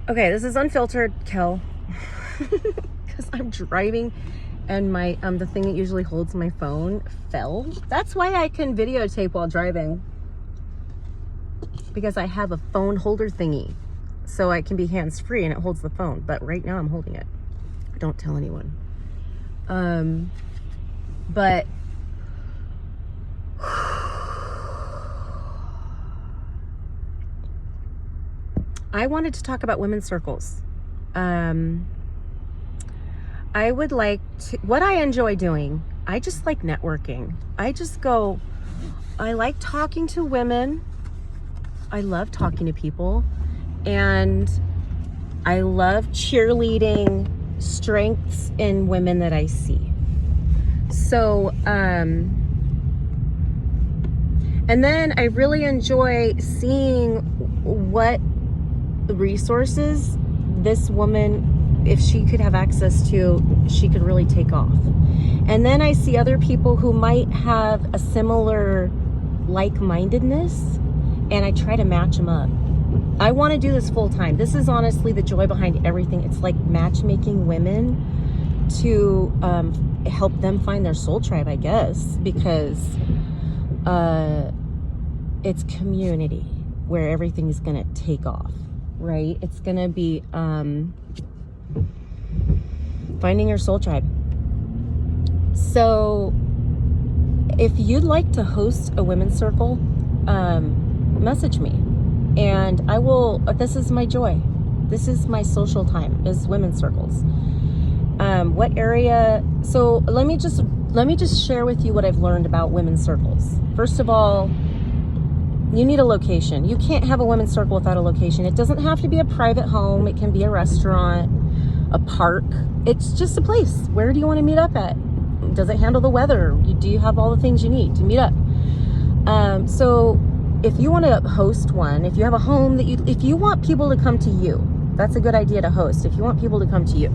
Okay, this is Unfiltered, Kel. Because I'm driving and my the thing that usually holds my phone fell. That's why I can videotape while driving. Because I have a phone holder thingy. So I can be hands-free and it holds the phone. But right now I'm holding it. Don't tell anyone. But I wanted to talk about women's circles. I would like to, what I enjoy doing, I just like networking. I like talking to women. I love talking to people. And I love cheerleading strengths in women that I see. So, and then I really enjoy seeing what resources this woman, if she could have access to, she could really take off. And then I see other people who might have a similar like-mindedness, and I try to match them up. I want to do this full time. This is honestly the joy behind everything. It's like matchmaking women to help them find their soul tribe, I guess, because it's community where everything is going to take off, right? It's going to be finding your soul tribe. So if you'd like to host a women's circle, message me. And I will, this is my joy. This is my social time, is women's circles. What area, so let me just share with you what I've learned about women's circles. First of all, you need a location. You can't have a women's circle without a location. It doesn't have to be a private home. It can be a restaurant, a park. It's just a place. Where do you want to meet up at? Does it handle the weather? Do you have all the things you need to meet up? So if you want to host one, if you have a home that if you want people to come to you, that's a good idea to host. If you want people to come to you.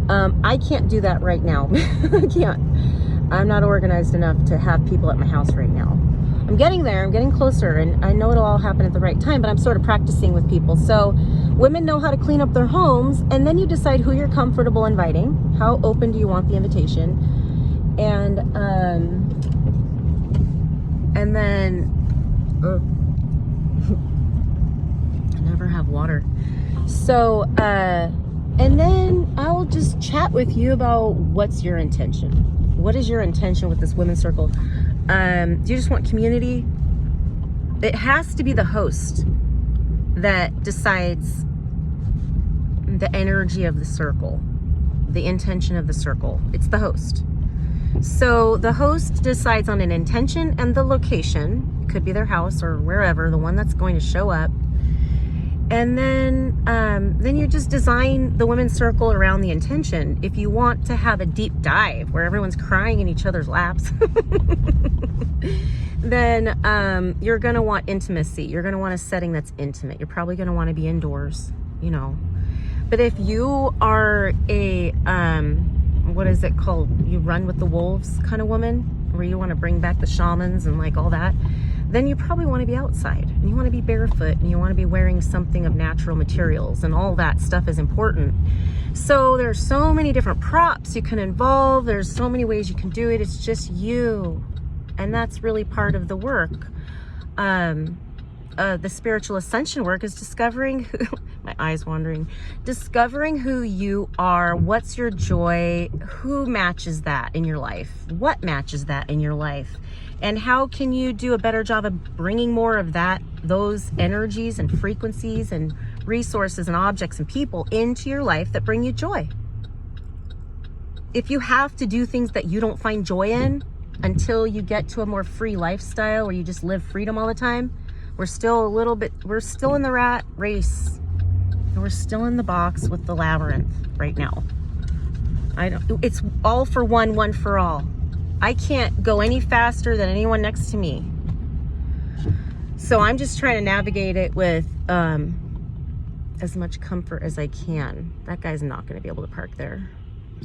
I can't do that right now. I can't. I'm not organized enough to have people at my house right now. I'm getting there. I'm getting closer, and I know it'll all happen at the right time, but I'm sort of practicing with people. So women know how to clean up their homes, and then you decide who you're comfortable inviting. How open do you want the invitation? And then I never have water. So, and then I'll just chat with you about what's your intention. What is your intention with this women's circle? Do you just want community? It has to be the host that decides the energy of the circle, the intention of the circle. It's the host. So the host decides on an intention and the location. It could be their house or wherever, the one that's going to show up. And then you just design the women's circle around the intention. If you want to have a deep dive where everyone's crying in each other's laps, then you're going to want intimacy. You're going to want a setting that's intimate. You're probably going to want to be indoors, you know. But if you are a, what is it called? You run with the wolves kind of woman, where you want to bring back the shamans and like all that, then you probably want to be outside and you want to be barefoot and you want to be wearing something of natural materials, and all that stuff is important. So there's so many different props you can involve. There's so many ways you can do it. It's just you. And that's really part of the work. The spiritual ascension work is discovering who, my eyes wandering, discovering who you are, what's your joy, who matches that in your life, what matches that in your life, and how can you do a better job of bringing more of that, those energies and frequencies and resources and objects and people into your life that bring you joy. If you have to do things that you don't find joy in until you get to a more free lifestyle where you just live freedom all the time, we're still in the rat race. And we're still in the box with the labyrinth right now. It's all for one, one for all. I can't go any faster than anyone next to me. So I'm just trying to navigate it with as much comfort as I can. That guy's not going to be able to park there.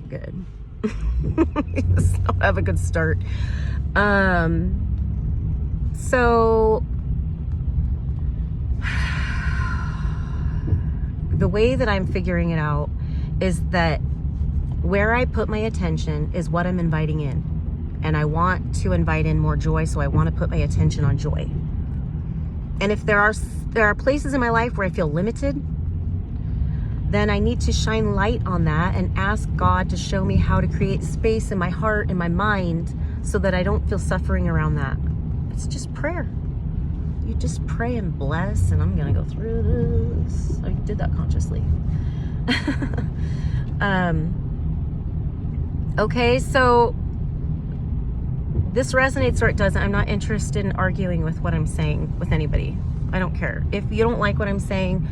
Good. I'll have a good start. So the way that I'm figuring it out is that where I put my attention is what I'm inviting in. And I want to invite in more joy, so I want to put my attention on joy. And if there are places in my life where I feel limited, then I need to shine light on that and ask God to show me how to create space in my heart and my mind so that I don't feel suffering around that. It's just prayer. You just pray and bless, and I'm gonna go through this. I did that consciously. Okay, so this resonates or it doesn't. I'm not interested in arguing with what I'm saying with anybody. I don't care. If you don't like what I'm saying,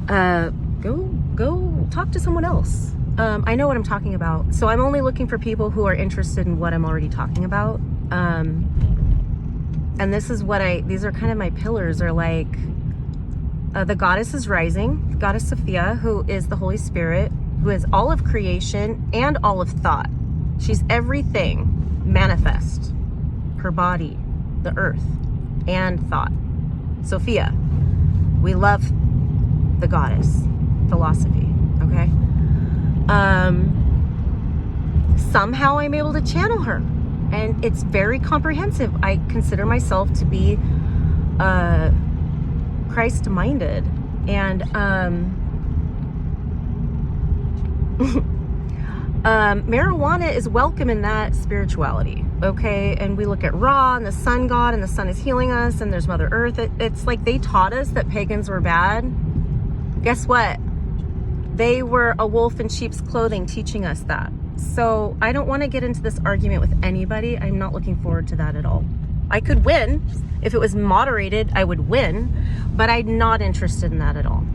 go talk to someone else. I know what I'm talking about. So I'm only looking for people who are interested in what I'm already talking about. And this is what these are kind of my pillars, are like, the goddess is rising, goddess Sophia, who is the Holy Spirit, who is all of creation and all of thought. She's everything manifest, her body, the earth, and thought. Sophia, we love the goddess philosophy, okay? Somehow I'm able to channel her, and it's very comprehensive. I consider myself to be Christ-minded, and marijuana is welcome in that spirituality, okay? And we look at Ra and the sun god, and the sun is healing us, and there's Mother Earth. It's like they taught us that pagans were bad. Guess what? They were a wolf in sheep's clothing teaching us that. So I don't want to get into this argument with anybody. I'm not looking forward to that at all. I could win. If it was moderated, I would win, but I'm not interested in that at all.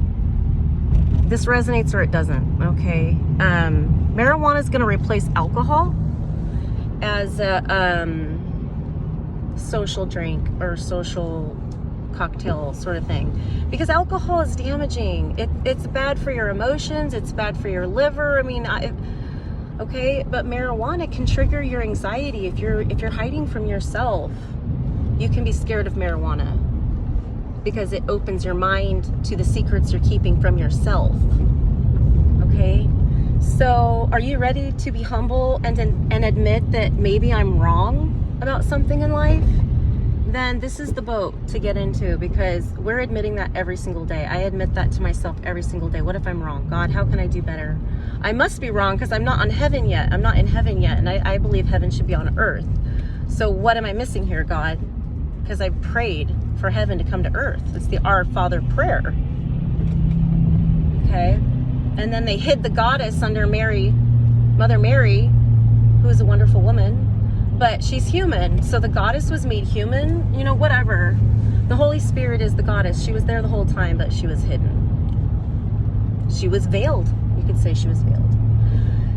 This resonates or it doesn't, okay? Marijuana is going to replace alcohol as a social drink or social cocktail sort of thing, because alcohol is damaging. It's bad for your emotions. It's bad for your liver. I mean, okay, but marijuana can trigger your anxiety. If you're hiding from yourself, you can be scared of marijuana because it opens your mind to the secrets you're keeping from yourself. Okay, so are you ready to be humble and admit that maybe I'm wrong about something in life? Then this is the boat to get into, because we're admitting that every single day. I admit that to myself every single day. What if I'm wrong? God, how can I do better? I must be wrong because I'm not on heaven yet. I'm not in heaven yet, and I believe heaven should be on earth. So what am I missing here, God? Because I prayed for heaven to come to earth. It's the Our Father prayer. Okay? And then they hid the goddess under Mary, Mother Mary, who is a wonderful woman. But she's human, so the goddess was made human, you know, whatever. The Holy Spirit is the goddess. She was there the whole time, but she was hidden. She was veiled. You could say she was veiled.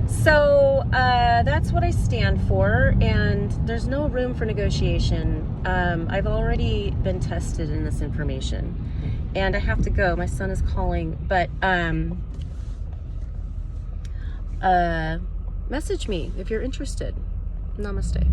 So that's what I stand for, and there's no room for negotiation. I've already been tested in this information, and I have to go. My son is calling, but message me if you're interested. Namaste.